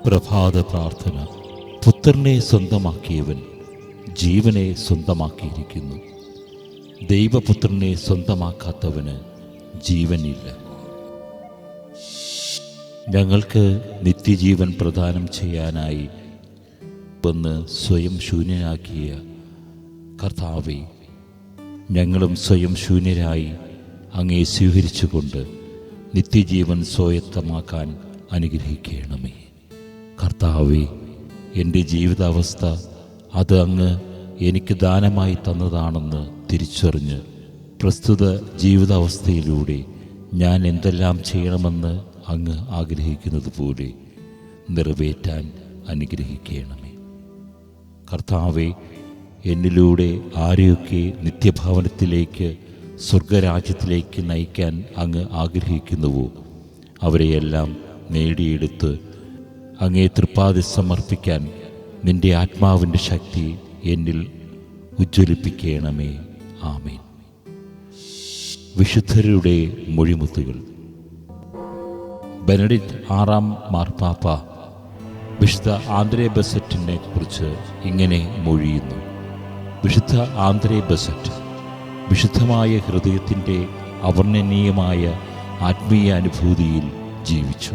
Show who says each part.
Speaker 1: പ്രഭാത പ്രാർത്ഥന. പുത്രനെ സ്വന്തമാക്കിയവൻ ജീവനെ സ്വന്തമാക്കിയിരിക്കുന്നു. ദൈവപുത്രനെ സ്വന്തമാക്കാത്തവന് ജീവനില്ല. ഞങ്ങൾക്ക് നിത്യജീവൻ പ്രദാനം ചെയ്യാനായി വന്ന് സ്വയം ശൂന്യനാക്കിയ കർത്താവേ, ഞങ്ങളും സ്വയം ശൂന്യരായി അങ്ങേ സ്വീകരിച്ചുകൊണ്ട് നിത്യജീവൻ സ്വായത്തമാക്കാൻ അനുഗ്രഹിക്കണമേ. കർത്താവേ, എൻ്റെ ജീവിതാവസ്ഥ അത് അങ്ങ് എനിക്ക് ദാനമായി തന്നതാണെന്ന് തിരിച്ചറിഞ്ഞ് പ്രസ്തുത ജീവിതാവസ്ഥയിലൂടെ ഞാൻ എന്തെല്ലാം ചെയ്യണമെന്ന് അങ്ങ് ആഗ്രഹിക്കുന്നത് പോലെ നിറവേറ്റാൻ അനുഗ്രഹിക്കണമേ. കർത്താവേ, എന്നിലൂടെ ആരെയൊക്കെ നിത്യഭവനത്തിലേക്ക് സ്വർഗരാജ്യത്തിലേക്ക് നയിക്കാൻ അങ്ങ് ആഗ്രഹിക്കുന്നുവോ അവരെയെല്ലാം നേടിയെടുത്ത് അങ്ങേ തൃപ്പാദി സമർപ്പിക്കാൻ നിൻ്റെ ആത്മാവിൻ്റെ ശക്തി എന്നിൽ ഉജ്ജ്വലിപ്പിക്കണമേ. ആമേൻ. വിശുദ്ധരുടെ മൊഴിമുത്തുകൾ. ബെനഡിക്റ്റ് ആറാം മാർപ്പാപ്പ വിശുദ്ധ ആന്ദ്രേ ബസറ്റിനെ കുറിച്ച് ഇങ്ങനെ മൊഴിയുന്നു. വിശുദ്ധ ആന്ദ്രേ ബസറ്റ് വിശുദ്ധമായ ഹൃദയത്തിൻ്റെ അവർണ്ണനീയമായ ആത്മീയ അനുഭൂതിയിൽ ജീവിച്ചു.